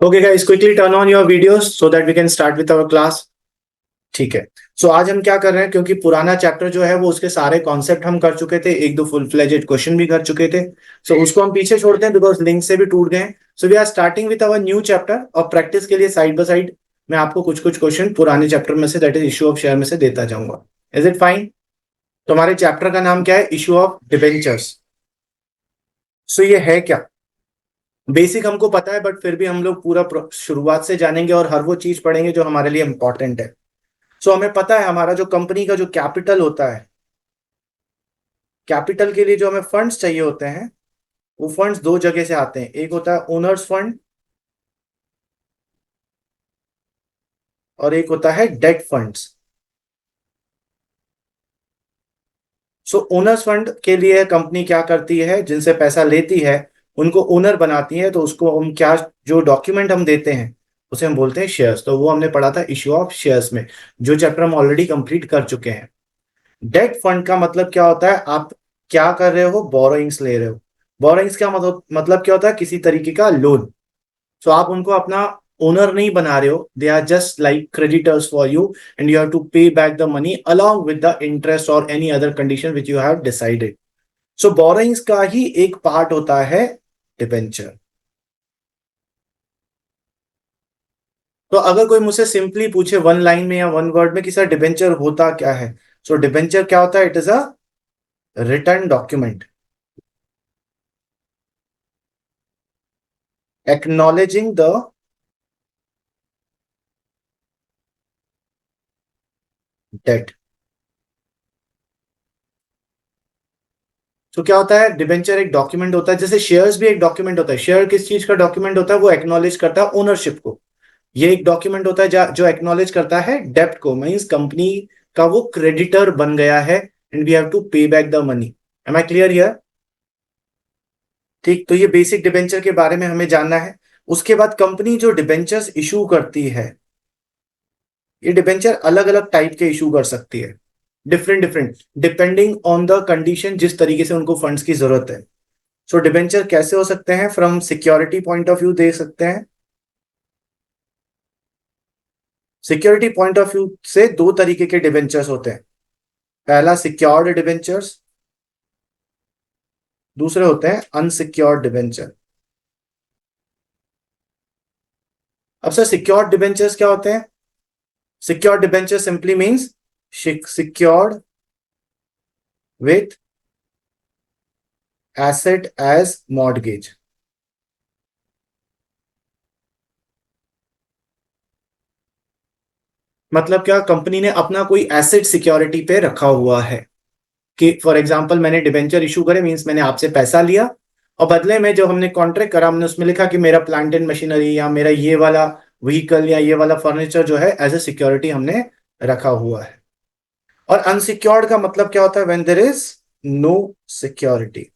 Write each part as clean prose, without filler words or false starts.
Okay guys, quickly turn on your videos so that we can start with our class. ठीक है। सो आज हम क्या कर रहे हैं, क्योंकि पुराना चैप्टर जो है वो उसके सारे कॉन्सेप्ट हम कर चुके थे, एक दो फुल फ्लेजेड क्वेश्चन भी कर चुके थे। सो उसको हम पीछे छोड़ते हैं बिकॉज लिंक से भी टूट गए हैं। So we are starting with our new chapter और प्रैक्टिस के लिए साइड बाय साइड मैं आपको कुछ कुछ क्वेश्चन पुराने चैप्टर में से, that is issue of share में से देता जाऊंगा। Is it fine? तो हमारे चैप्टर का नाम क्या है? Issue of debentures. सो ये है क्या? बेसिक हमको पता है, बट फिर भी हम लोग पूरा शुरुआत से जानेंगे और हर वो चीज पढ़ेंगे जो हमारे लिए इंपॉर्टेंट है। सो हमें पता है हमारा जो कंपनी का जो कैपिटल होता है, कैपिटल के लिए जो हमें फंड्स चाहिए होते हैं, वो फंड्स दो जगह से आते हैं। एक होता है ओनर्स फंड और एक होता है डेट फंड्स। सो ओनर्स फंड के लिए कंपनी क्या करती है, जिनसे पैसा लेती है उनको ओनर बनाती है, तो उसको हम क्या, जो डॉक्यूमेंट हम देते हैं उसे हम बोलते हैं शेयर्स। तो वो हमने पढ़ा था इश्यू ऑफ शेयर्स में, जो चैप्टर हम ऑलरेडी कंप्लीट कर चुके हैं। डेट फंड का मतलब क्या होता है? आप क्या कर रहे हो? बोरोइंग्स ले रहे हो। बोरोइंग्स का मतलब क्या होता है? किसी तरीके का लोन। सो आप उनको अपना ओनर नहीं बना रहे हो, they are just like creditors for you and you have to pay back the money along with the interest और any other condition which you have decided. So borrowings का ही एक पार्ट होता है डिबेंचर। तो अगर कोई मुझसे सिंपली पूछे वन लाइन में या वन वर्ड में कि सर डिबेंचर होता क्या है, सो डिबेंचर क्या होता है? It is a return document acknowledging the debt। तो क्या होता है? डिबेंचर एक डॉक्यूमेंट होता है, जैसे शेयर्स भी एक डॉक्यूमेंट होता है। शेयर किस चीज का डॉक्यूमेंट होता है? वो एक्नॉलेज करता है ओनरशिप को। ये एक डॉक्यूमेंट होता है जो एक्नॉलेज करता है डेप्ट को, मींस कंपनी का वो क्रेडिटर बन गया है and we have to pay back the money. Am I clear here? ठीक, तो ये बेसिक डिबेंचर के बारे में हमें जानना है। उसके बाद कंपनी जो डिबेंचर्स इशू करती है, ये डिबेंचर अलग अलग टाइप के इशू कर सकती है, different different, depending on the condition, जिस तरीके से उनको फंड्स की जरूरत है। सो डिबेंचर कैसे हो सकते हैं? From security point of view देख सकते हैं। सिक्योरिटी पॉइंट ऑफ व्यू से दो तरीके के डिबेंचर्स होते हैं। पहला सिक्योर्ड डिबेंचर्स, दूसरे होते हैं अनसिक्योर्ड डिबेंचर। अब सर सिक्योर्ड डिबेंचर्स क्या होते हैं? Secured debenture simply means secured with asset as mortgage. मतलब क्या? कंपनी ने अपना कोई एसेट सिक्योरिटी पे रखा हुआ है कि फॉर एग्जांपल मैंने डिबेंचर इशू करे, मींस मैंने आपसे पैसा लिया और बदले में जो हमने कॉन्ट्रैक्ट करा, हमने उसमें लिखा कि मेरा प्लांट एंड मशीनरी या मेरा ये वाला व्हीकल या ये वाला फर्नीचर जो है एज ए सिक्योरिटी हमने रखा हुआ है। और अनसिक्योर्ड का मतलब क्या होता है? When there is no security,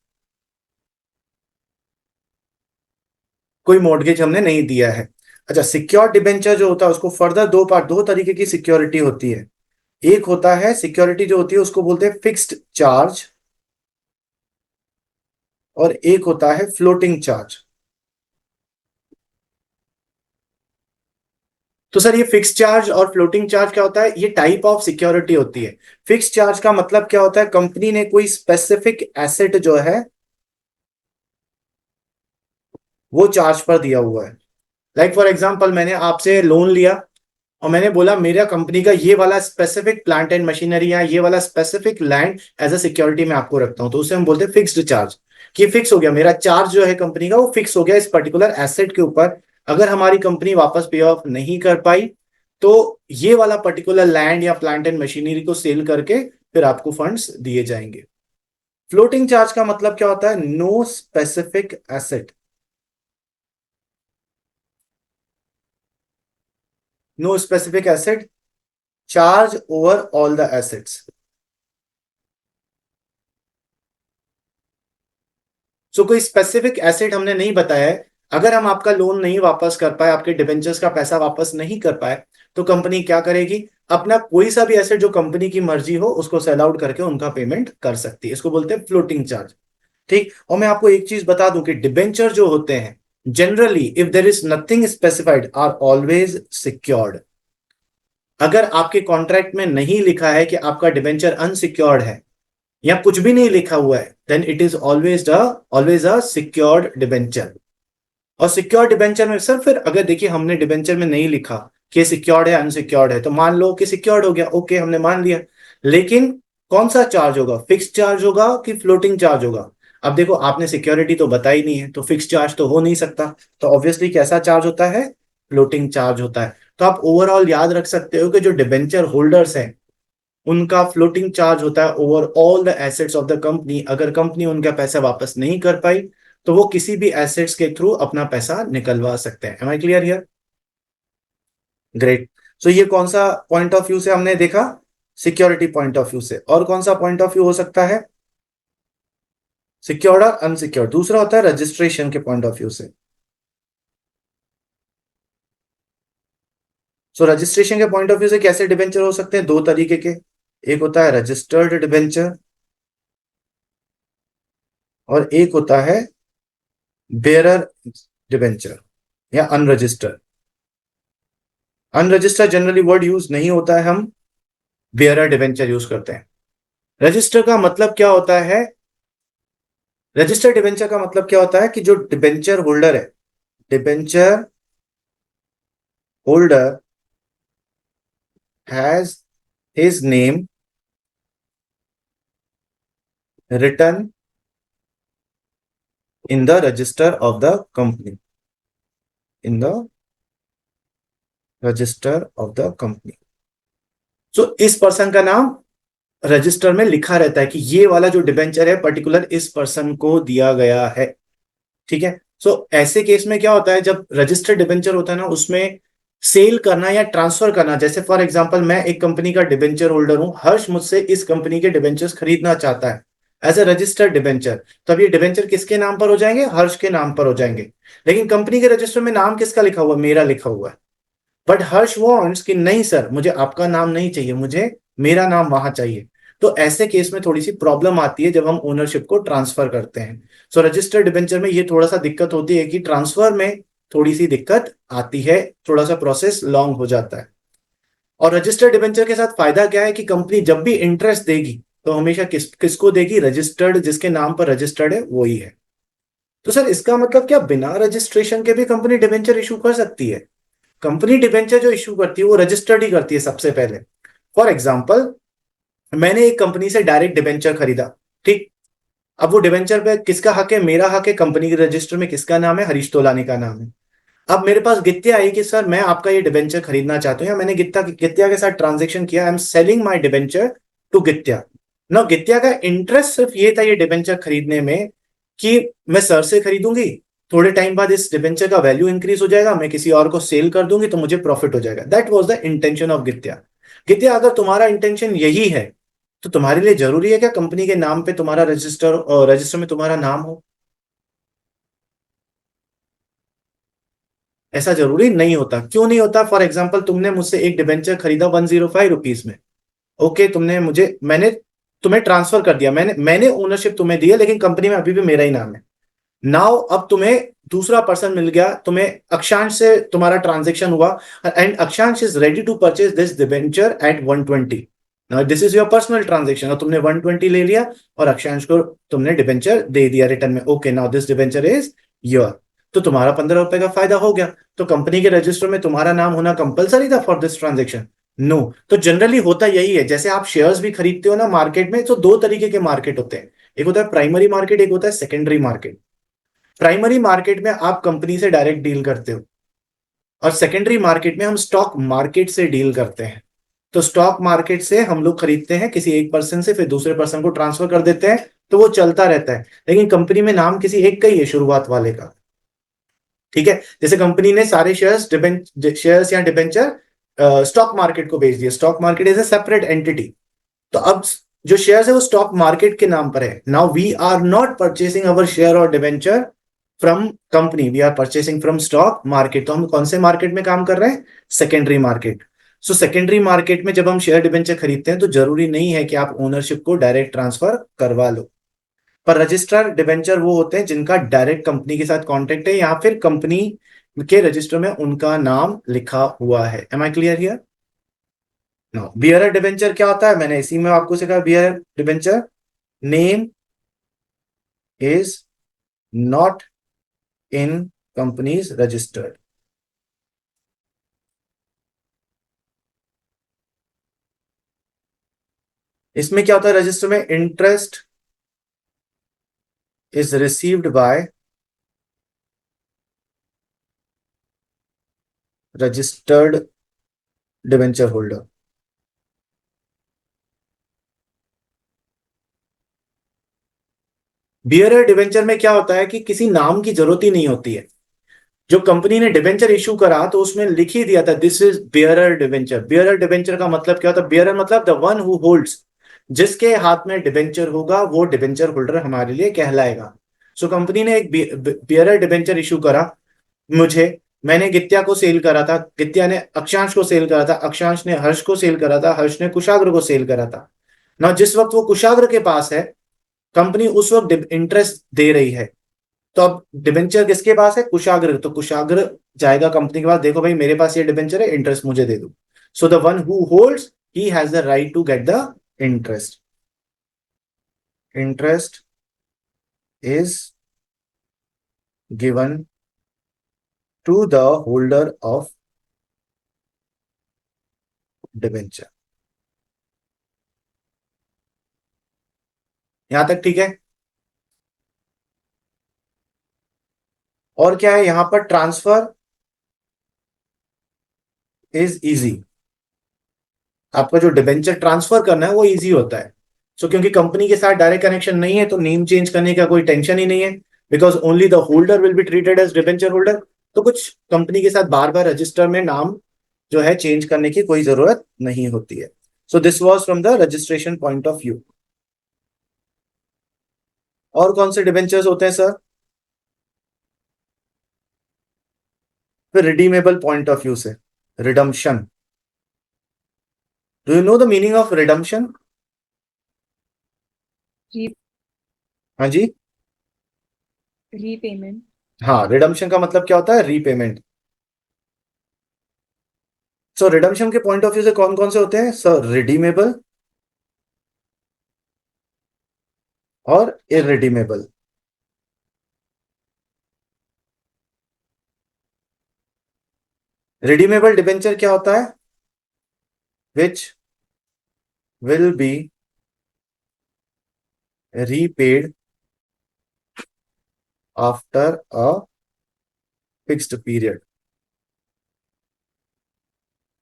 कोई मॉर्गेज हमने नहीं दिया है। अच्छा, सिक्योर्ड डिबेंचर जो होता है उसको फर्दर दो पार्ट, दो तरीके की सिक्योरिटी होती है। एक होता है सिक्योरिटी जो होती है उसको बोलते हैं फिक्स्ड चार्ज, और एक होता है फ्लोटिंग चार्ज। तो सर ये फिक्स चार्ज और फ्लोटिंग चार्ज क्या होता है? ये टाइप ऑफ सिक्योरिटी होती है। फिक्स चार्ज का मतलब क्या होता है? कंपनी ने कोई स्पेसिफिक एसेट जो है वो चार्ज पर दिया हुआ है। लाइक फॉर एग्जांपल मैंने आपसे लोन लिया और मैंने बोला मेरा कंपनी का ये वाला स्पेसिफिक प्लांट एंड मशीनरी या ये वाला specific land as a security मैं आपको रखता हूं, तो उसे हम बोलते हैं फिक्स्ड चार्ज। कि फिक्स हो गया, मेरा चार्ज जो है कंपनी का वो फिक्स हो गया इस पर्टिकुलर एसेट के ऊपर। अगर हमारी कंपनी वापस पे ऑफ नहीं कर पाई तो ये वाला पर्टिकुलर लैंड या प्लांट एंड मशीनरी को सेल करके फिर आपको फंड्स दिए जाएंगे। फ्लोटिंग चार्ज का मतलब क्या होता है? No specific asset, no specific asset charge over all the assets. So कोई स्पेसिफिक एसेट हमने नहीं बताया है। अगर हम आपका लोन नहीं वापस कर पाए, आपके डिबेंचर्स का पैसा वापस नहीं कर पाए, तो कंपनी क्या करेगी? अपना कोई सा भी एसेट जो कंपनी की मर्जी हो उसको सेल आउट करके उनका पेमेंट कर सकती है। इसको बोलते हैं फ्लोटिंग चार्ज। ठीक, और मैं आपको एक चीज बता दूं कि डिबेंचर जो होते हैं generally if there is nothing specified are always secured. अगर आपके कॉन्ट्रैक्ट में नहीं लिखा है कि आपका डिबेंचर अनसिक्योर्ड है या कुछ भी नहीं लिखा हुआ है, then it is always a secured debenture. और सिक्योर्ड डिबेंचर में सर फिर अगर देखिए हमने डिबेंचर में नहीं लिखा कि सिक्योर्ड है अनसिक्योर्ड है, तो मान लो कि सिक्योर्ड हो गया, ओके हमने मान लिया, लेकिन कौन सा चार्ज होगा, फिक्स चार्ज होगा कि फ्लोटिंग चार्ज होगा? अब देखो आपने सिक्योरिटी तो बताई नहीं है, तो फिक्स चार्ज तो हो नहीं सकता, तो ऑब्वियसली कैसा चार्ज होता है, फ्लोटिंग चार्ज होता है। तो आप ओवरऑल याद रख सकते हो कि जो डिबेंचर होल्डर्स हैं उनका फ्लोटिंग चार्ज होता है over all the assets of the company. अगर कंपनी उनका पैसा वापस नहीं कर पाई तो वो किसी भी एसेट्स के थ्रू अपना पैसा निकलवा सकते हैं। Am I clear here? Great. So ये कौन सा पॉइंट ऑफ व्यू से हमने देखा? सिक्योरिटी पॉइंट ऑफ व्यू से। और कौन सा पॉइंट ऑफ व्यू हो सकता है? सिक्योर्ड और अनसिक्योर्ड। दूसरा होता है रजिस्ट्रेशन के पॉइंट ऑफ व्यू से। सो रजिस्ट्रेशन के पॉइंट ऑफ व्यू से कैसे डिबेंचर हो सकते हैं? दो तरीके के। एक होता है रजिस्टर्ड डिबेंचर और एक होता है बेयरर डिबेंचर या unregistered. Unregistered generally word use नहीं होता है, हम बेयरर डिबेंचर यूज करते हैं। रजिस्टर का मतलब क्या होता है? रजिस्टर्ड डिबेंचर का मतलब क्या होता है कि जो डिबेंचर होल्डर है, debenture holder has his name written in the register of the company, in the register of the company. So इस पर्सन का नाम रजिस्टर में लिखा रहता है कि ये वाला जो डिबेंचर है पर्टिकुलर इस पर्सन को दिया गया है। ठीक है। सो ऐसे केस में क्या होता है, जब रजिस्टर्ड डिबेंचर होता है ना, उसमें सेल करना या ट्रांसफर करना, जैसे फॉर एग्जांपल मैं एक कंपनी का डिबेंचर होल्डर हूं, हर्ष मुझसे इस कंपनी के डिबेंचर्स खरीदना चाहता है एज ए रजिस्टर्ड डिबेंचर, तो अब ये डिबेंचर किसके नाम पर हो जाएंगे? हर्ष के नाम पर हो जाएंगे। लेकिन कंपनी के रजिस्टर में नाम किसका लिखा हुआ? मेरा लिखा हुआ है। बट हर्ष वांट्स कि नहीं सर, मुझे आपका नाम नहीं चाहिए, मुझे मेरा नाम वहां चाहिए। तो ऐसे केस में थोड़ी सी प्रॉब्लम आती है जब हम ओनरशिप को ट्रांसफर करते हैं। सो रजिस्टर्ड डिबेंचर में ये थोड़ा सा दिक्कत होती है कि ट्रांसफर में थोड़ी सी दिक्कत आती है, थोड़ा सा प्रोसेस लॉन्ग हो जाता है। और रजिस्टर्ड डिबेंचर के साथ फायदा क्या है कि कंपनी जब भी इंटरेस्ट देगी तो हमेशा किसको देगी? रजिस्टर्ड, जिसके नाम पर रजिस्टर्ड है वो ही है। तो सर इसका मतलब क्या बिना रजिस्ट्रेशन के भी कंपनी डिबेंचर इशू कर सकती है? कंपनी डिबेंचर जो इशू करती है वो रजिस्टर्ड ही करती है सबसे पहले। फॉर एग्जाम्पल मैंने एक कंपनी से डायरेक्ट डिबेंचर खरीदा, ठीक। अब वो डिबेंचर पे किसका हक है? मेरा हक है। कंपनी के रजिस्टर में किसका नाम है? हरीश तोलानी का नाम है। अब मेरे पास गित्तिया आई कि सर मैं आपका ये डिबेंचर खरीदना चाहता हूँ, या मैंने गित्तिया के साथ ट्रांजेक्शन किया, I am selling my debenture to गित्तिया। ना गित्तिया का इंटरेस्ट सिर्फ ये था ये डिबेंचर खरीदने में कि मैं सर से खरीदूंगी, थोड़े टाइम बाद इस डिबेंचर का वैल्यू इंक्रीज हो जाएगा, मैं किसी और को सेल कर दूंगी तो मुझे प्रॉफिट हो जाएगा। That was the intention of गित्तिया। गित्तिया अगर तुम्हारा इंटेंशन यही है तो तुम्हारे लिए जरूरी है क्या कंपनी के नाम पे तुम्हारा रजिस्टर में तुम्हारा नाम हो? ऐसा जरूरी नहीं होता। क्यों नहीं होता? फॉर एग्जाम्पल तुमने मुझसे एक डिबेंचर खरीदा 105 रुपीज में, ओके, तुमने मुझे मैंने तुम्हें ट्रांसफर कर दिया, मैंने मैंने ओनरशिप तुम्हें दी है, लेकिन कंपनी में अभी भी मेरा ही नाम है। नाउ अब तुम्हें दूसरा पर्सन मिल गया, तुम्हें अक्षांश से तुम्हारा ट्रांजेक्शन हुआ, and Akshansh is ready to purchase this debenture at 120। Now this is your personal transaction, और तुमने 120 ले लिया और अक्षांश को तुमने डिबेंचर दे दिया रिटर्न में। Okay, now this debenture is your. तो तुम्हारा 15 रुपए का फायदा हो गया। तो कंपनी के रजिस्टर में तुम्हारा नाम होना कंपलसरी था फॉर दिस ट्रांजेक्शन? नो। तो जनरली होता यही है, जैसे आप शेयर्स भी खरीदते हो ना मार्केट में, तो दो तरीके के मार्केट होते हैं, एक होता है प्राइमरी मार्केट, एक होता है सेकेंडरी मार्केट। प्राइमरी मार्केट में आप कंपनी से डायरेक्ट डील करते हो, और सेकेंडरी मार्केट में हम स्टॉक मार्केट से डील करते हैं। तो स्टॉक मार्केट से हम लोग खरीदते हैं किसी एक पर्सन से, फिर दूसरे पर्सन को ट्रांसफर कर देते हैं, तो वो चलता रहता है। लेकिन कंपनी में नाम किसी एक का ही है, शुरुआत वाले का। ठीक है। जैसे कंपनी ने सारे शेयर्स या डिबेंचर स्टॉक मार्केट को बेच दिए, stock market is a separate entity. तो अब जो शेयर्स है वो स्टॉक मार्केट के नाम पर है। Now we are not purchasing our share और debenture from company, we are purchasing from stock market. तो हम कौन से मार्केट में काम कर रहे हैं? Secondary market. So secondary market में जब हम शेयर डिबेंचर खरीदते हैं तो जरूरी नहीं है कि आप ओनरशिप को डायरेक्ट ट्रांसफर करवा लो। पर रजिस्ट्रार डिबेंचर वो होते हैं जिनका डायरेक्ट कंपनी के साथ कॉन्टेक्ट है या फिर कंपनी के रजिस्टर में उनका नाम लिखा हुआ है। Am I clear here? No. Bearer debenture क्या होता है? मैंने इसी में आपको सिखाया। Bearer debenture, name is not in companies registered. इसमें क्या होता है? रजिस्टर में interest is received by registered debenture holder. Bearer debenture में क्या होता है कि किसी नाम की जरूरत ही नहीं होती है। जो कंपनी ने डिबेंचर इशू करा तो उसमें लिख ही दिया था this is bearer debenture. Bearer debenture का मतलब क्या होता है? बियरर मतलब द वन हु होल्ड्स, जिसके हाथ में डिबेंचर होगा वो डिबेंचर होल्डर हमारे लिए कहलाएगा। सो कंपनी ने एक बियरर डिबेंचर इशू करा मुझे, मैंने गित्या को सेल करा था, गित्या ने अक्षांश को सेल करा था, अक्षांश ने हर्ष को सेल करा था, हर्ष ने कुशाग्र को सेल करा था ना। जिस वक्त वो कुशाग्र के पास है, कंपनी उस वक्त इंटरेस्ट दे रही है। तो अब डिबेंचर किसके पास है? कुशाग्र। तो कुशाग्र जाएगा कंपनी के पास, देखो भाई मेरे पास ये डिबेंचर है, इंटरेस्ट मुझे दे दो। So the one who holds he has the right to get the interest. Interest is given to the holder of debenture. यहां तक ठीक है? और क्या है यहां पर? Transfer is easy. आपका जो डिबेंचर ट्रांसफर करना है वो इजी होता है। सो क्योंकि कंपनी के साथ डायरेक्ट कनेक्शन नहीं है तो नेम चेंज करने का कोई टेंशन ही नहीं है, because only the holder will be treated as debenture holder. तो कुछ कंपनी के साथ बार बार रजिस्टर में नाम जो है चेंज करने की कोई जरूरत नहीं होती है। So this was from the registration point of view. और कौन से डिबेंचर्स होते हैं सर? फिर रिडीमेबल पॉइंट ऑफ व्यू से, redemption. Do you know the meaning of redemption? हाँ जी। रीपेमेंट। हाँ, रिडम्पशन का मतलब क्या होता है? रीपेमेंट। सो रिडम्पशन के पॉइंट ऑफ व्यू से कौन कौन से होते हैं सर? रिडीमेबल और इरिडीमेबल। रिडीमेबल डिबेंचर क्या होता है? Which will be repaid after a fixed period.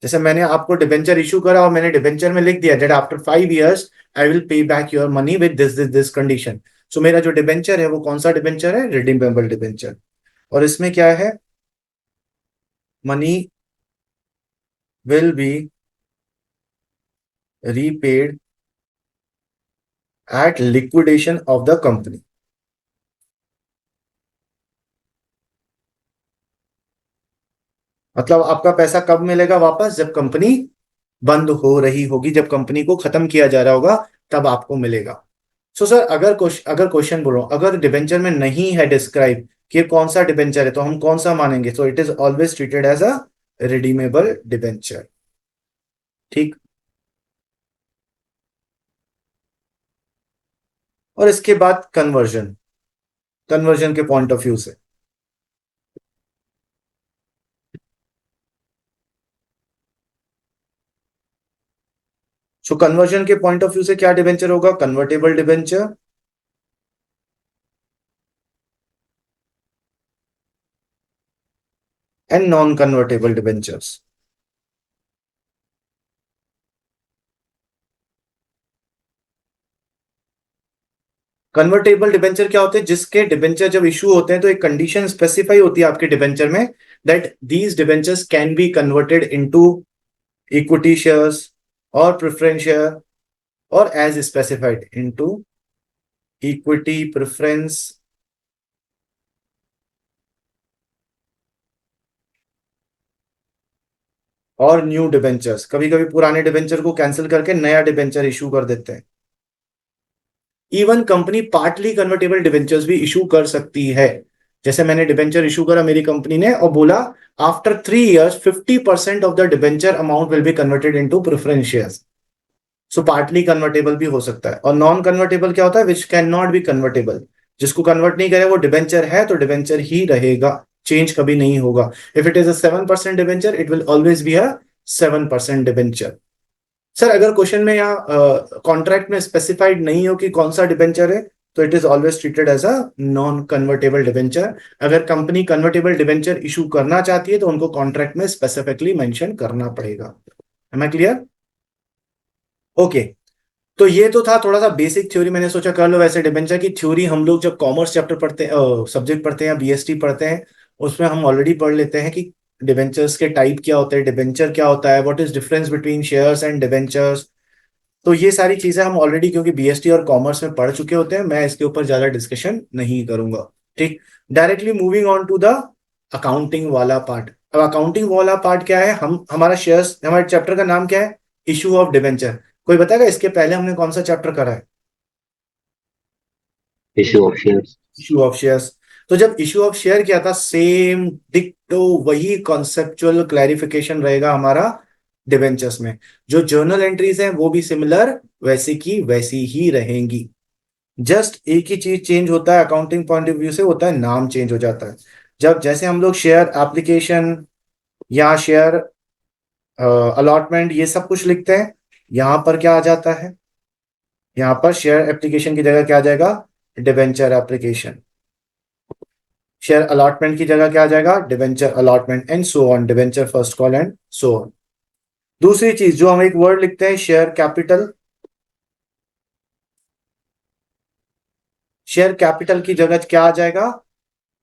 जैसे मैंने आपको डिबेंचर इशू करा और मैंने डिबेंचर में लिख दिया that after 5 years I will pay back your money with this condition. So मेरा जो डिबेंचर है वो कौन सा डिबेंचर है? Redeemable debenture. और इसमें क्या है? Money will be repaid at liquidation of the company. मतलब आपका पैसा कब मिलेगा वापस? जब कंपनी बंद हो रही होगी, जब कंपनी को खत्म किया जा रहा होगा, तब आपको मिलेगा। सो सर अगर क्वेश्चन बोलो, अगर डिबेंचर में नहीं है डिस्क्राइब कि ये कौन सा डिबेंचर है, तो हम कौन सा मानेंगे? So it is always treated as a redeemable debenture. ठीक। और इसके बाद कन्वर्जन, कन्वर्जन के पॉइंट ऑफ व्यू से। सो कन्वर्जन के पॉइंट ऑफ व्यू से क्या डिबेंचर होगा? Convertible debenture and non convertible debentures. Convertible debenture क्या होते हैं? जिसके डिबेंचर जब इशू होते हैं तो एक कंडीशन स्पेसिफाई होती है आपके डिबेंचर में, that these debentures can be converted into equity shares और प्रेफरेंस शेयर, और as specified into equity, preference और न्यू डिबेंचर्स। कभी कभी पुराने डिबेंचर को कैंसिल करके नया डिबेंचर इशू कर देते हैं। Even company partly convertible debentures भी इशू कर सकती है। जैसे मैंने डिवेंचर इशू करा मेरी कंपनी ने और बोला after 3 years 50% of the debenture amount will be converted into preference shares. So partly convertible भी हो सकता है। और नॉन कन्वर्टेबल क्या होता है? Which can not be convertible, जिसको कन्वर्ट नहीं करे वो डिवेंचर है तो डिवेंचर ही रहेगा, चेंज कभी नहीं होगा। If it is a 7% debenture it will always be a 7% debenture. Sir अगर क्वेश्चन में या कॉन्ट्रैक्ट में स्पेसिफाइड नहीं हो कि कौन सा डिवेंचर है तो it is always treated as a non convertible debenture. अगर कंपनी कन्वर्टेबल डिवेंचर इशू करना चाहती है तो उनको कॉन्ट्रैक्ट में स्पेसिफिकली मेंशन करना पड़ेगा। Am I clear? ओके। तो ये तो था थोड़ा सा बेसिक थ्योरी, मैंने सोचा कर लो। वैसे डिबेंचर की थ्योरी हम लोग जब कॉमर्स चैप्टर पढ़ते हैं, सब्जेक्ट पढ़ते हैं या बीएसटी पढ़ते हैं, उसमें हम ऑलरेडी पढ़ लेते हैं कि डिबेंचर्स के टाइप क्या होते हैं, डिबेंचर क्या होता है, what is difference between shares and debentures. तो ये सारी चीजें हम ऑलरेडी क्योंकि बीएसटी और कॉमर्स में पढ़ चुके होते हैं, मैं इसके ऊपर ज्यादा डिस्कशन नहीं करूंगा। ठीक, directly moving on to the accounting वाला पार्ट। अब अकाउंटिंग वाला पार्ट क्या है? हम हमारा शेयर्स, हमारे चैप्टर का नाम क्या है? Issue of debenture. कोई बताएगा इसके पहले हमने कौन सा चैप्टर करा है? Issue of shares. Issue of shares. तो जब इशू ऑफ शेयर किया था सेम डिक्टो वही कॉन्सेप्चुअल क्लैरिफिकेशन रहेगा हमारा डिबेंचर्स में। जो जर्नल एंट्रीज हैं वो भी सिमिलर वैसी की वैसी ही रहेंगी। जस्ट एक ही चीज चेंज होता है अकाउंटिंग पॉइंट ऑफ व्यू से, होता है नाम चेंज हो जाता है। जब जैसे हम लोग शेयर एप्लीकेशन या शेयर अलॉटमेंट ये सब कुछ लिखते हैं, यहां पर क्या आ जाता है? यहां पर शेयर एप्लीकेशन की जगह क्या आ जाएगा? Debenture application. शेयर अलॉटमेंट की जगह क्या आ जाएगा? Debenture allotment and so on, debenture first call and so on. दूसरी चीज जो हम एक वर्ड लिखते हैं शेयर कैपिटल, शेयर कैपिटल की जगह क्या आ जाएगा?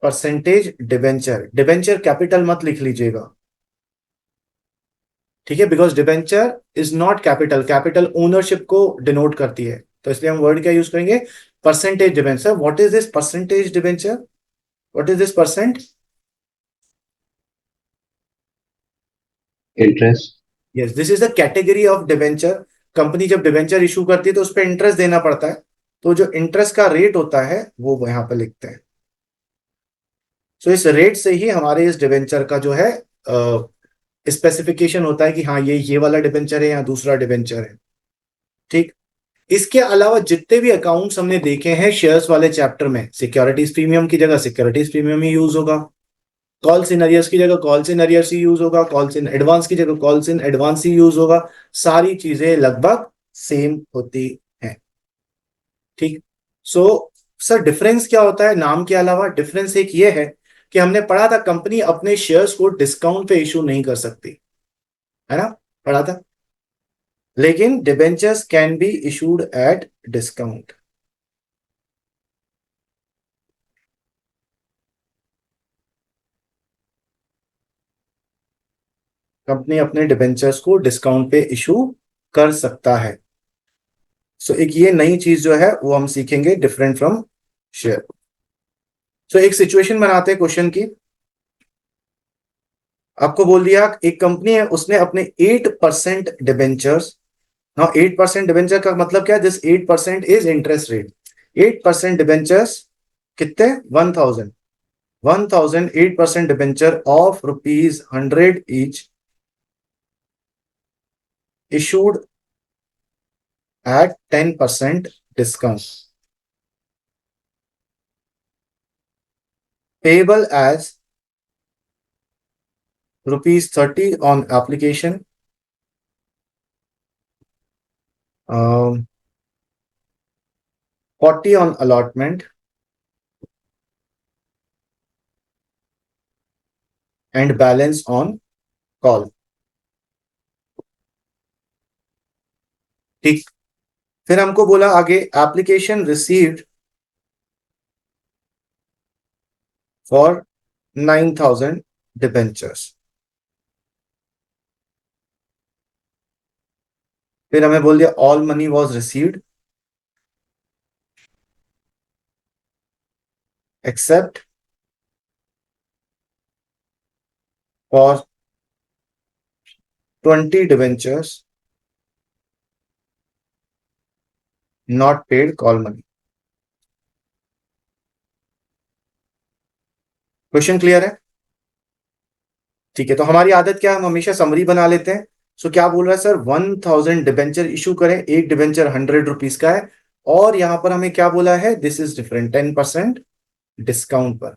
Percentage debenture. डिबेंचर कैपिटल मत लिख लीजिएगा, ठीक है, because debenture is not capital. Capital ownership को डिनोट करती है, तो इसलिए हम वर्ड क्या यूज करेंगे? Percentage debenture. What is this percentage debenture? What is this percent? Interest. Yes, this is the category of debenture. Company जब डिबेंचर इशू करती है तो उस पर इंटरेस्ट देना पड़ता है, तो जो इंटरेस्ट का रेट होता है वो यहां पर लिखते हैं। सो इस रेट से ही हमारे इस डिबेंचर का जो है स्पेसिफिकेशन होता है कि हाँ ये वाला डिबेंचर है या दूसरा डिबेंचर है। ठीक, इसके अलावा जितने भी अकाउंट्स हमने देखे हैं शेयर्स वाले चैप्टर में, सिक्योरिटीज प्रीमियम की जगह सिक्योरिटीज प्रीमियम ही यूज होगा, कॉल्स इन अरियर्स की जगह calls in arrears he use होगा, कॉल्स इन एडवांस की जगह calls in advance he use होगा। सारी चीजें लगभग सेम होती हैं। ठीक, सो सर डिफरेंस क्या होता है? नाम के अलावा डिफरेंस एक ये है कि हमने पढ़ा था कंपनी अपने शेयर्स को डिस्काउंट पे इशू नहीं कर सकती, है ना? पढ़ा था। लेकिन debentures can be issued at discount. Company अपने डिबेंचर्स को डिस्काउंट पे इशू कर सकता है। सो एक ये नई चीज जो है वो हम सीखेंगे, डिफरेंट फ्रॉम शेयर। सो एक सिचुएशन बनाते हैं क्वेश्चन की। आपको बोल दिया एक कंपनी है, उसने अपने 8% डिबेंचर्स। नाउ 8% डिबेंचर का मतलब क्या है? This 8% is interest rate. 8% debentures कितने? 1000। 1000 8% debenture of ₹100 each issued at 10% discount, payable as ₹30 on application, 40 on allotment, and balance on call। ठीक, फिर हमको बोला आगे एप्लीकेशन रिसीव्ड फॉर 9000 डिबेंचर्स। फिर हमें बोल दिया all money was received except for 20 debentures not paid call money. Question clear है? ठीक है, तो हमारी आदत क्या है, हम हमेशा समरी बना लेते हैं। सो क्या बोल रहा है सर, 1000 डिबेंचर इशू करें, एक डिबेंचर 100 रुपीज का है, और यहां पर हमें क्या बोला है, दिस इज डिफरेंट, 10% डिस्काउंट पर।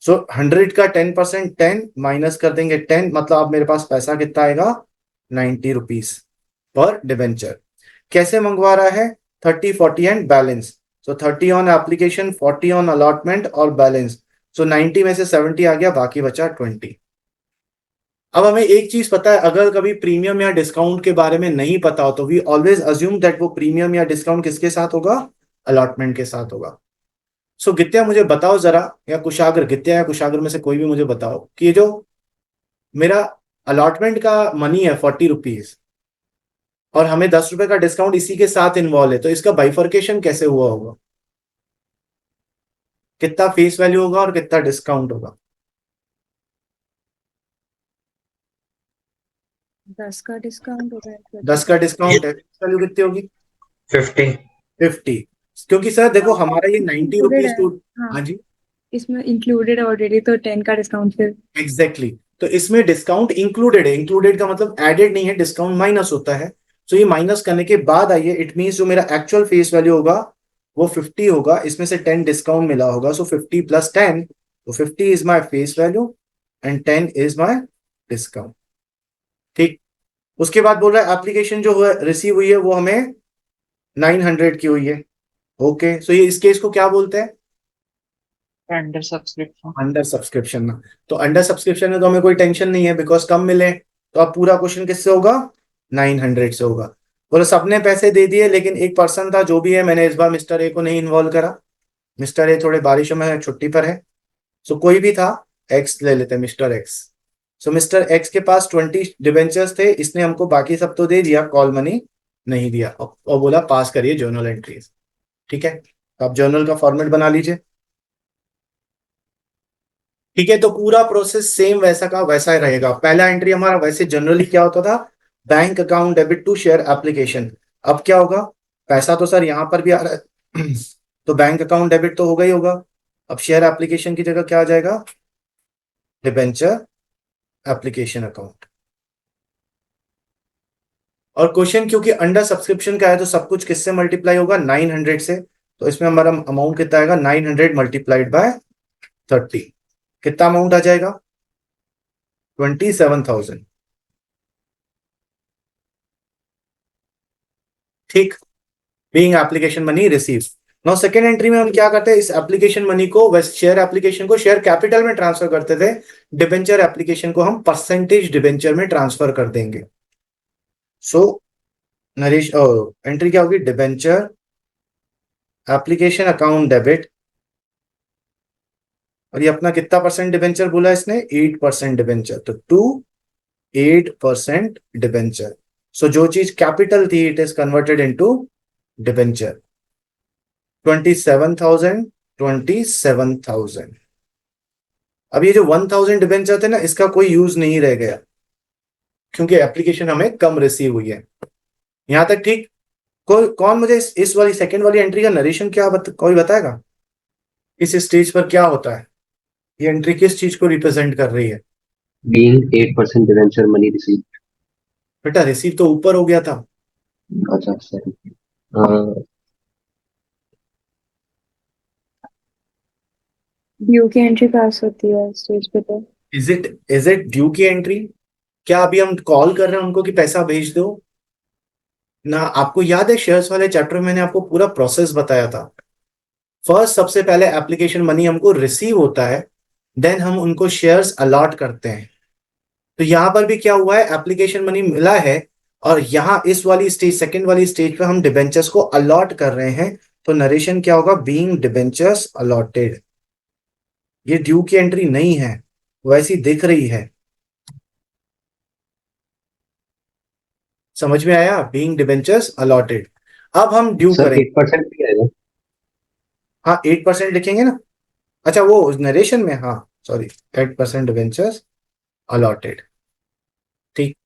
सो 100 का 10%, 10 माइनस कर देंगे 10, मतलब अब मेरे पास पैसा कितना आएगा, 90 रुपीज पर डिबेंचर। कैसे मंगवा रहा है, 30, 40 and balance. So 30 on application, 40 on allotment और बैलेंस। सो 90 में से 70 आ गया, बाकी बचा 20। अब हमें एक चीज पता है, अगर कभी प्रीमियम या डिस्काउंट के बारे में नहीं पता हो तो वी ऑलवेज अज्यूम दैट वो प्रीमियम या डिस्काउंट किसके साथ होगा, अलॉटमेंट के साथ होगा। सो गित्या मुझे बताओ जरा, या कुशागर, गित्या या कुशागर में से कोई भी मुझे बताओ कि ये जो मेरा अलॉटमेंट का मनी है 40 रुपीज, और हमें 10 रुपए का डिस्काउंट इसी के साथ इन्वॉल्व है, तो इसका बाइफर्केशन कैसे हुआ होगा, कितना फेस वैल्यू होगा और कितना डिस्काउंट होगा? 10 का डिस्काउंट होगा 10 का डिस्काउंट है, वैल्यू कितनी होगी, 50। 50। क्योंकि सर देखो हमारा ये 90 इंक्लूडेड रुपीज है। टू। हाँ, हाँ जी, इसमें इंक्लूडेड है ऑलरेडी, तो 10 का डिस्काउंट फिर। Exactly exactly. तो इसमें डिस्काउंट इंक्लूडेड है, इंक्लूडेड का मतलब एडेड नहीं है, डिस्काउंट माइनस होता है। तो ये माइनस करने के बाद आइए, इट मींस जो मेरा एक्चुअल फेस वैल्यू होगा वो 50 होगा, इसमें से 10 डिस्काउंट मिला होगा, सो 50 प्लस 10, तो 50 is my face value and 10 is my discount. ठीक। उसके बाद बोल रहा है एप्लीकेशन जो रिसीव हुई है वो हमें 900 की हुई है। ओके, सो ये इस केस को क्या बोलते हैं, अंडर सब्सक्रिप्शन। अंडर सब्सक्रिप्शन ना। तो अंडर सब्सक्रिप्शन में तो हमें कोई टेंशन नहीं है, बिकॉज कम मिले, तो अब पूरा क्वेश्चन किससे होगा, 900 से होगा। बोलो सबने पैसे दे दिए, लेकिन एक पर्सन था जो भी है, मैंने इस बार मिस्टर ए को नहीं इन्वॉल्व करा, मिस्टर ए थोड़े बारिशों में छुट्टी पर है। सो कोई भी था, एक्स ले लेते, मिस्टर एक्स। सो मिस्टर एक्स के पास 20 डिबेंचर्स थे, इसने हमको बाकी सब तो दे दिया, कॉल मनी नहीं दिया, और बोला पास करिए जर्नल एंट्रीज। ठीक है, आप जर्नल का फॉर्मेट बना लीजिए। ठीक है, तो पूरा प्रोसेस सेम वैसा का वैसा ही रहेगा। पहला एंट्री हमारा वैसे जनरली क्या होता था, bank account debit to share application. अब क्या होगा, पैसा तो सर यहां पर भी आ रहा है तो बैंक अकाउंट डेबिट तो होगा ही होगा। अब शेयर एप्लीकेशन की जगह क्या आ जाएगा, डिबेंचर एप्लीकेशन अकाउंट। और क्वेश्चन क्योंकि अंडर सब्सक्रिप्शन का है, तो सब कुछ किससे मल्टीप्लाई होगा, 900 से। तो इसमें हमारा अमाउंट कितना आएगा, 900 मल्टीप्लाइड बाय 30, कितना अमाउंट आ जाएगा, 27,000। ठीक, being application money receive. Now second entry में हम क्या करते हैं, इस एप्लीकेशन मनी को, वैसे शेयर एप्लीकेशन को शेयर कैपिटल में ट्रांसफर करते थे, डिबेंचर एप्लीकेशन को हम परसेंटेज डिबेंचर में ट्रांसफर कर देंगे। सो नरेश, एंट्री क्या होगी, डिबेंचर एप्लीकेशन अकाउंट डेबिट, और ये अपना कितना परसेंट डिबेंचर बोला इसने, 8% डिबेंचर, तो टू 8% डिबेंचर। सो जो चीज कैपिटल थी it is converted into debenture, 27,000, 27,000। अब ये जो 1,000 डिबेंचर थे ना, इसका कोई यूज नहीं रह गया, क्योंकि एप्लीकेशन हमें कम रिसीव हुई है। यहां तक ठीक। कोई कौन मुझे इस वाली सेकंड वाली एंट्री का नरेशन क्या कोई बताएगा, इस स्टेज पर क्या होता है, ये एंट्री किस चीज को रिप्रेजेंट कर रही है? being 8% debenture money received. बेटा रिसीव तो ऊपर हो गया था। अच्छा सर, uh, ड्यू की एंट्री पास होती है स्टेज पे तो। इज इट ड्यू की एंट्री? क्या अभी हम कॉल कर रहे हैं उनको कि पैसा भेज दो ना? आपको याद है शेयर्स वाले चैप्टर में मैंने आपको पूरा प्रोसेस बताया था। फर्स्ट सबसे पहले एप्लीकेशन मनी हमको रिसीव होता है, देन हम उनको शेयर्स अलॉट करते हैं। तो यहां पर भी क्या हुआ है, एप्लीकेशन मनी मिला है, और यहां इस वाली स्टेज, सेकंड वाली स्टेज पे हम डिबेंचर्स को अलॉट कर रहे हैं। तो नरेशन क्या होगा, बीइंग डिबेंचर्स अलॉटेड। ये ड्यू की एंट्री नहीं है, वैसी दिख रही है। समझ में आया, बीइंग डिबेंचर्स अलॉटेड। अब हम ड्यू सर करें, 8% भी आएगा। हाँ 8% लिखेंगे ना। अच्छा वो नरेशन में, हाँ सॉरी, 8% डिबेंचर्स अलॉटेड। ठीक।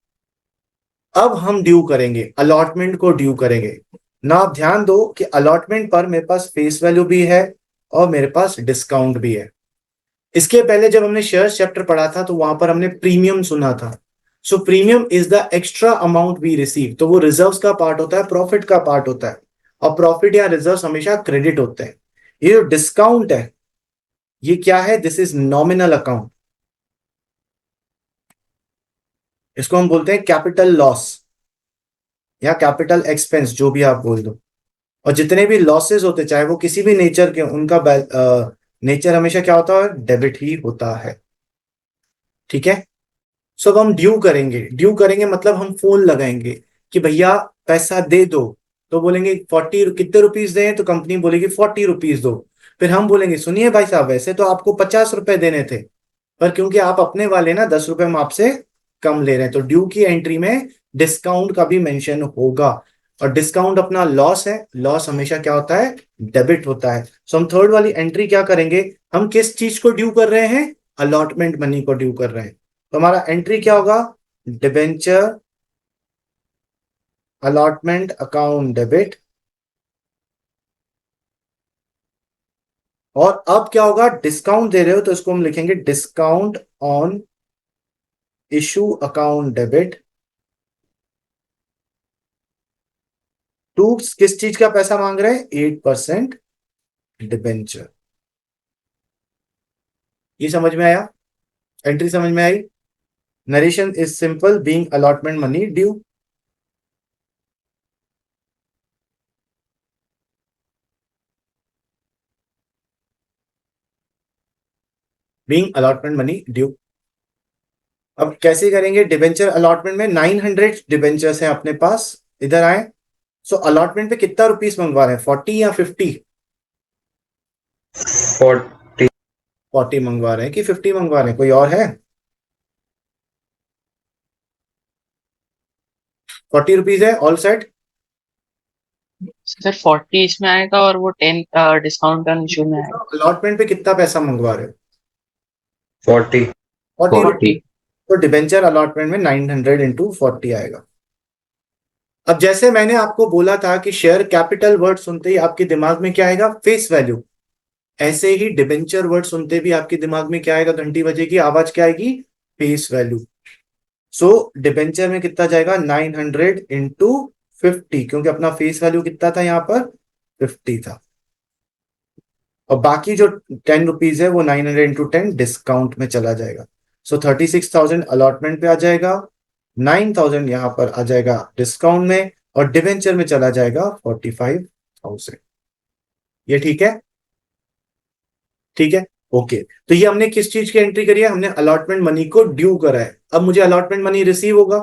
अब हम ड्यू करेंगे, अलॉटमेंट को ड्यू करेंगे ना। आप ध्यान दो कि अलॉटमेंट पर मेरे पास फेस वैल्यू भी है और मेरे पास डिस्काउंट भी है। इसके पहले जब हमने शेयर चैप्टर पढ़ा था तो वहां पर हमने प्रीमियम सुना था. So premium is the extra amount we receive. तो वो रिजर्व्स का पार्ट होता है, प्रॉफिट का पार्ट होता है, और प्रॉफिट या रिजर्व्स हमेशा क्रेडिट होते हैं. ये जो डिस्काउंट है ये क्या है? This is nominal account. इसको हम बोलते हैं कैपिटल लॉस या कैपिटल एक्सपेंस, जो भी आप बोल दो. और जितने भी लॉसेस होते चाहे वो किसी भी नेचर के, उनका नेचर हमेशा क्या होता है? डेबिट ही होता है. ठीक है. सो अब हम ड्यू करेंगे. ड्यू करेंगे मतलब हम फोन लगाएंगे कि भैया पैसा दे दो. तो बोलेंगे 40 कितने रुपीस दें? तो कंपनी बोलेगी 40 रुपीस दो. फिर हम बोलेंगे सुनिए भाई साहब, वैसे तो आपको 50 रुपए देने थे, पर क्योंकि आप अपने वाले ना 10 रुपए हम आपसे कम ले रहे हैं. तो ड्यू की एंट्री में डिस्काउंट का भी मेंशन होगा. और डिस्काउंट अपना लॉस है. लॉस हमेशा क्या होता है? डेबिट होता है. सो हम थर्ड वाली एंट्री क्या करेंगे? हम किस चीज को ड्यू कर रहे हैं? अलॉटमेंट मनी को ड्यू कर रहे हैं. तो हमारा एंट्री क्या होगा? Debenture allotment account debit. और अब क्या होगा? डिस्काउंट दे रहे हो तो इसको हम लिखेंगे discount on issue account debit to किस चीज का पैसा मांग रहे हैं? 8% डिबेंचर. ये समझ में आया? एंट्री समझ में आई? Narration is simple, being allotment money due. Being allotment money due. अब कैसे करेंगे? डिबेंचर अलॉटमेंट में 900 डिबेंचर्स हैं अपने पास. इधर आए. सो अलॉटमेंट पे कितना रुपीस मंगवा रहे हैं? 40 या 50? 40. 40 मंगवा रहे हैं कि 50 मंगवा रहे हैं? कोई और है? 40 रुपीज है. All set. सर 40 इसमें आएगा और वो 10 डिस्काउंट ऑन इशू में आएगा. अलॉटमेंट पे कितना पैसा मंगवा रहे हो? 40. 40 रुपीज. 40. तो डिबेंचर अलॉटमेंट में 900 इंटू 40 आएगा. अब जैसे मैंने आपको बोला था कि शेयर कैपिटल वर्ड सुनते ही आपके दिमाग में क्या आएगा? Face value. ऐसे ही डिबेंचर वर्ड सुनते भी आपके दिमाग में क्या आएगा? घंटी बजेगी, आवाज क्या आएगी? Face value. सो डिबेंचर में कितना जाएगा? 900 इंटू 50, क्योंकि अपना फेस वैल्यू कितना था यहाँ पर? 50 था. और बाकी जो 10 रुपीज है वो 900 इंटू 10 डिस्काउंट में चला जाएगा. सो 36,000 अलॉटमेंट पे आ जाएगा, 9,000 यहाँ पर आ जाएगा डिस्काउंट में, और डिवेंचर में चला जाएगा 45,000. ये ठीक है? ठीक है. ओके. तो ये हमने किस चीज की एंट्री करी है? हमने अलॉटमेंट मनी को ड्यू करा है. अब मुझे अलॉटमेंट मनी रिसीव होगा.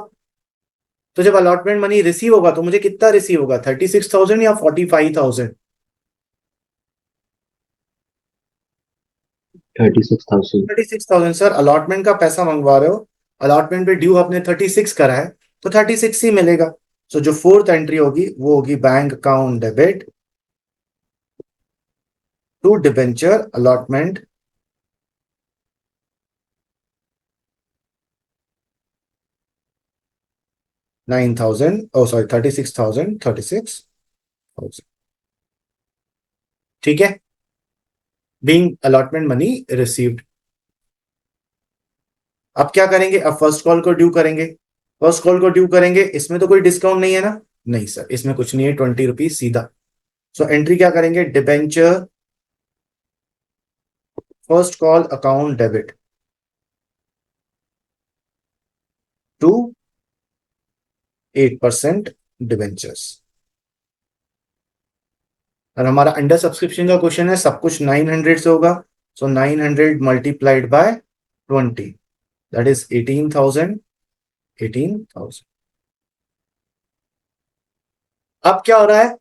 तो जब अलॉटमेंट मनी रिसीव होगा तो मुझे कितना रिसीव होगा? 36,000 या 45,000? 36,000. 36,000. सर अलॉटमेंट का पैसा मंगवा रहे हो, अलॉटमेंट पे ड्यू आपने 36 करा है, तो 36 ही मिलेगा. सो जो फोर्थ एंट्री होगी वो होगी bank account debit to debenture allotment sorry 36,000. ठीक है. Being allotment money received. अब क्या करेंगे? अब फर्स्ट कॉल को ड्यू करेंगे. फर्स्ट कॉल को ड्यू करेंगे. इसमें तो कोई डिस्काउंट नहीं है ना? नहीं सर, इसमें कुछ नहीं है. 20 रुपीज सीधा. सो एंट्री क्या करेंगे? Debenture first call account debit to 8% debentures. और हमारा अंडर सब्सक्रिप्शन का क्वेश्चन है, सब कुछ 900 से होगा. सो 900 मल्टीप्लाइड बाय 20, दैट इज 18,000. 18,000. अब क्या हो रहा है?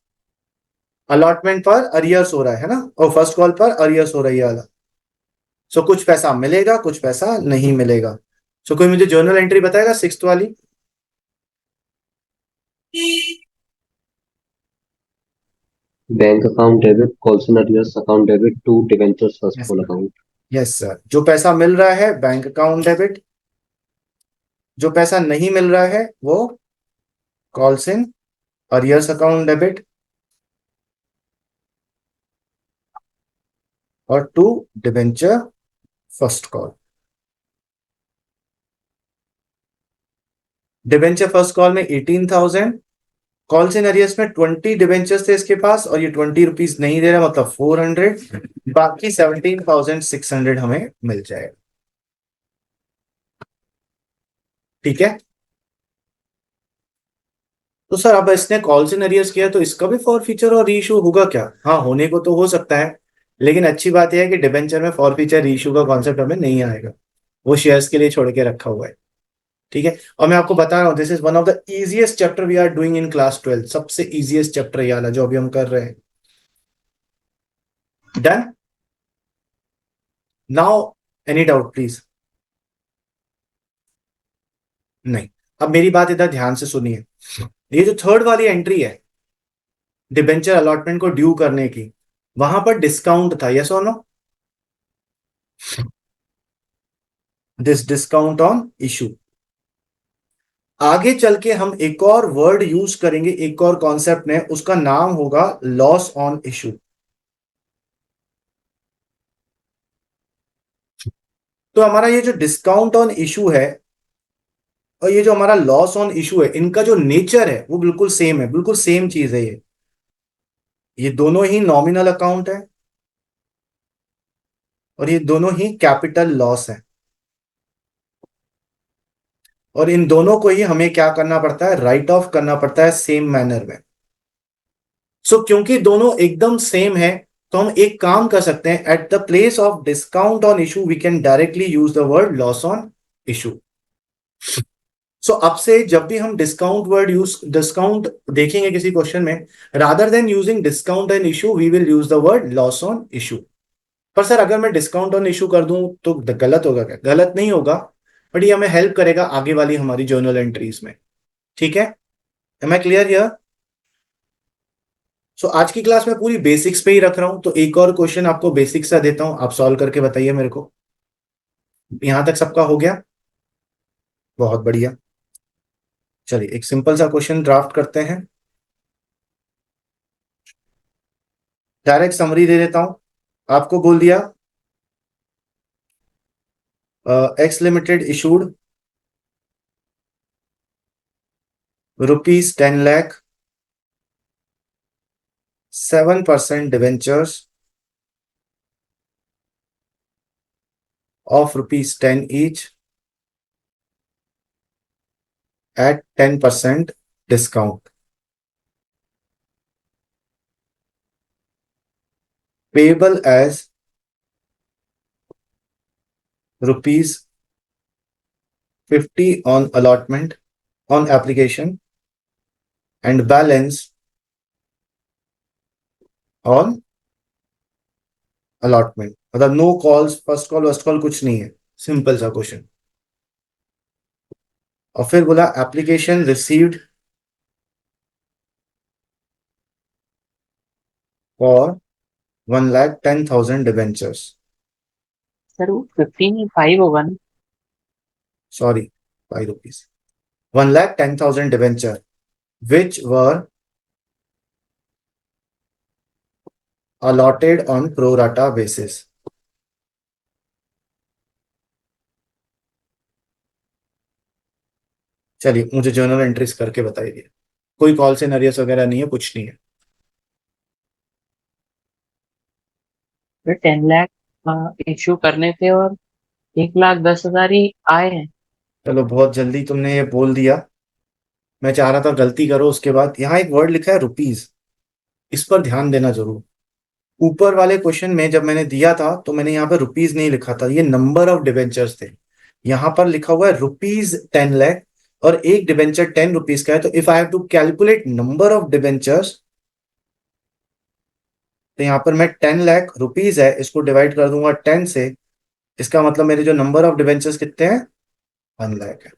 अलॉटमेंट पर अरियर्स हो रहा है ना, और फर्स्ट कॉल पर अरियर्स हो रही है वाला. सो कुछ पैसा मिलेगा, कुछ पैसा नहीं मिलेगा. सो कोई मुझे जर्नल एंट्री बताएगा सिक्स्थ वाली? Bank account debit, calls and arrears account debit to debentures first Yes, call sir. account. Yes sir. जो पैसा मिल रहा है बैंक अकाउंट डेबिट, जो पैसा नहीं मिल रहा है वो calls in arrears account debit, और to debenture first call, debenture first call में 18,000, कॉल्स इन अरियर्स में 20 डिबेंचर्स थे इसके पास और ये 20 रुपीज नहीं दे रहा, मतलब 400, बाकी 17,600 हमें मिल जाएगा। ठीक है, तो सर अब इसने कॉल्स इन अरियर्स किया तो इसका भी फॉर फीचर और री इशू होगा क्या? हाँ, होने को तो हो सकता है, लेकिन अच्छी बात यह है कि डिबेंचर में फॉर फीचर री इशू का कॉन्सेप्ट हमें नहीं आएगा, वो शेयर्स के लिए छोड़ के रखा हुआ है। ठीक है, और मैं आपको बता रहा हूँ this is one of the easiest chapter we are doing in class 12, सबसे इजीएस्ट चैप्टर ये वाला जो अभी हम कर रहे हैं। Done, now any doubt please? नहीं, अब मेरी बात इधर ध्यान से सुनिए, ये जो थर्ड वाली एंट्री है डिबेंचर अलॉटमेंट को ड्यू करने की, वहां पर डिस्काउंट था, यस और no? This discount on issue, आगे चल के हम एक और वर्ड यूज करेंगे, एक और कॉन्सेप्ट में, उसका नाम होगा लॉस ऑन इशू। तो हमारा ये जो डिस्काउंट ऑन इशू है और ये जो हमारा लॉस ऑन इशू है, इनका जो नेचर है वो बिल्कुल सेम है, बिल्कुल सेम चीज है ये दोनों ही नॉमिनल अकाउंट है और ये दोनों ही कैपिटल लॉस है, और इन दोनों को ही हमें क्या करना पड़ता है, राइट ऑफ करना पड़ता है सेम मैनर में। सो क्योंकि दोनों एकदम सेम है, तो हम एक काम कर सकते हैं, at the place of discount on issue we can directly use the word loss on issue. So अब से जब भी हम डिस्काउंट वर्ड यूज, डिस्काउंट देखेंगे किसी क्वेश्चन में, rather than using discount and issue we will use the word loss on issue. पर sir अगर मैं डिस्काउंट ऑन इशू कर दूं तो गलत होगा क्या? गलत नहीं होगा, बट ये हमें हेल्प करेगा आगे वाली हमारी जर्नल एंट्रीज में। ठीक है, एम आई क्लियर हियर? सो आज की क्लास में पूरी बेसिक्स पे ही रख रहा हूं, तो एक और क्वेश्चन आपको बेसिक्स सा देता हूं, आप सॉल्व करके बताइए मेरे को। यहां तक सबका हो गया? बहुत बढ़िया, चलिए एक सिंपल सा क्वेश्चन ड्राफ्ट करते हैं, डायरेक्ट समरी दे देता हूं। आपको बोल दिया x limited issued ₹10 lakh 7% debentures of ₹10 each at 10% discount, payable as ₹50 on allotment, on application, and balance on allotment। मतलब नो कॉल्स, फर्स्ट कॉल वस्ट कॉल कुछ नहीं है, सिंपल सा क्वेश्चन। और फिर बोला application received for 1,10,000 debentures, sir वो 15 ही 5 होगा ना? Sorry ₹5, 1,10,000 debenture which were allotted on pro rata basis। चलिए मुझे जर्नल एंट्रीज करके बताइए, कोई कॉल से नरियस वगैरह नहीं है, कुछ नहीं है। फिर 10 लाख इश्यू करने थे और 1,10,000 ही आए हैं। चलो बहुत जल्दी तुमने ये बोल दिया, मैं चाह रहा था गलती करो उसके बाद। यहाँ एक वर्ड लिखा है रुपीज, इस पर ध्यान देना जरूर। ऊपर वाले क्वेश्चन में जब मैंने दिया था तो मैंने यहाँ पर रुपीज नहीं लिखा था, ये नंबर ऑफ डिबेंचर्स थे। यहाँ पर लिखा हुआ है ₹10 लाख और एक डिबेंचर ₹10 का है, तो if I have to calculate number of debentures, तो यहाँ पर मैं ₹10 लाख है, इसको डिवाइड कर दूंगा 10 से, इसका मतलब मेरे जो नंबर ऑफ डिबेंचर्स कितने हैं, 1 लाख है।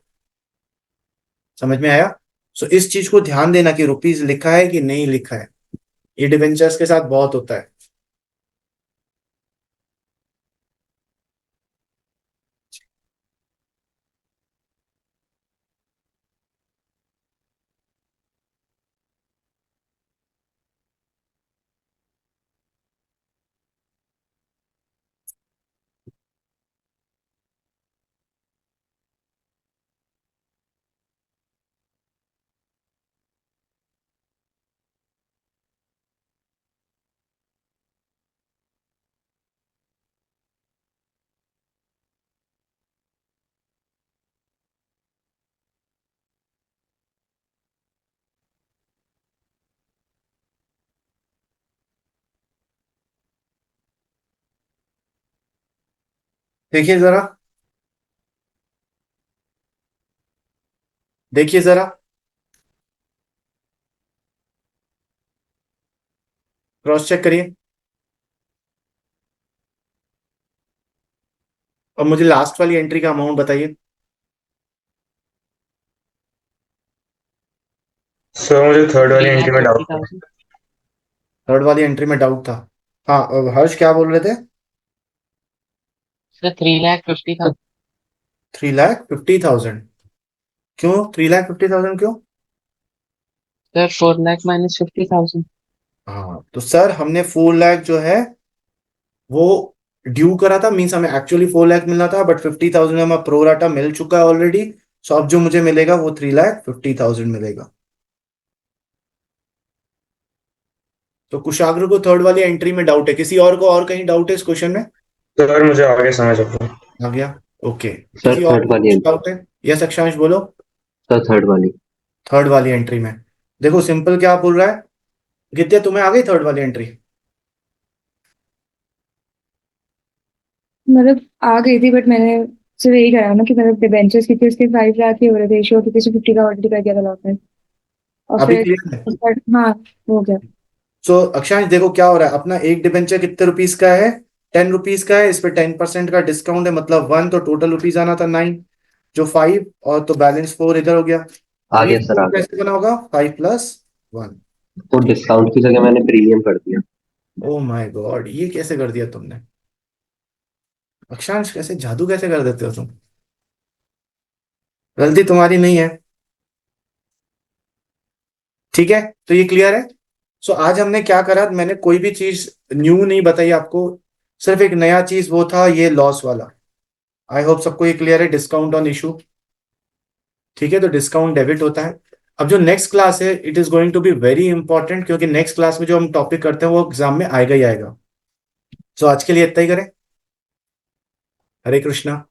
समझ में आया? सो इस चीज को ध्यान देना कि रुपीज लिखा है कि नहीं लिखा है, ये डिबेंचर्स के साथ बहुत होता है। देखिए जरा, देखिए जरा, क्रॉस चेक करिए और मुझे लास्ट वाली एंट्री का अमाउंट बताइए। सर मुझे थर्ड वाली थ्री एंट्री लैख में फिफ्टी डाउट है। थाउजेंड थर्ड वाली एंट्री में डाउट था। हाँ, हर्ष क्या बोल रहे थे? सर 3,50,000। 3,50,000? क्यों 3,50,000 क्यों? Sir 4 lakh minus 50,000। हाँ, तो सर हमने 4 लाख जो है वो ड्यू करा था, मीन्स हमें एक्चुअली 4 लाख मिलना था, बट 50,000 हमें प्रोराटा मिल चुका है ऑलरेडी। सो अब जो मुझे मिलेगा वो 3,50,000 मिलेगा। तो कुशाग्र को थर्ड वाली एंट्री में डाउट है, किसी और को और कहीं डाउट है इस क्वेश्चन में? सर मुझे आगे समझ आता है। आ गया। ओके, सर किसी और थर्ड को वाली कुछ एंट्री। डाउट है? यस अक्षांश बोलो। सर थर्ड वाली। थर्ड वाली एंट्री में देखो सिंपल क्या बोल रहा है। विद्या तुम्हें आ गई थर्ड वाली एंट्री? मतलब आ गई थी, बट मैंने सिर्फ यही करा ना कि मतलब डिबेंचर्स की थी, उसके 5 लाख ही हो रहे थे, इशू की थी, 50 का ऑलरेडी कर दिया था लॉट। और अभी फिर क्लियर है? हाँ, हो गया। सो अक्षांश देखो क्या हो रहा है, अपना एक डिबेंचर कितने रुपीस का है? 10 रुपीस का है। इस पे 10% का डिस्काउंट है, मतलब 1, तो टोटल रुपीस आना था 9, जो 5, और तो बैलेंस 4 इधर हो गया। आ अब ये गया सर, आ 4 गया। कैसे बना होगा? 5+1। तो डिस्काउंट की जगह मैंने प्रीमियम कर दिया। ओ माय गॉड, ये कैसे कर दिया तुमने? अक्षांश कैसे जादू कैसे कर देते हो तुम? गलती तुम्हारी नहीं है। ठीक है, तो ये क्लियर है। सो आज हमने क्या करा, मैंने कोई भी चीज न्यू नहीं बताई आपको, सिर्फ एक नया चीज वो था ये लॉस वाला। आई होप सबको ये क्लियर है, डिस्काउंट ऑन इशू। ठीक है, तो डिस्काउंट डेबिट होता है। अब जो नेक्स्ट क्लास है it is going to be very important, क्योंकि नेक्स्ट क्लास में जो हम टॉपिक करते हैं वो एग्जाम में आएगा ही आएगा। सो आज के लिए इतना ही करें। हरे कृष्णा।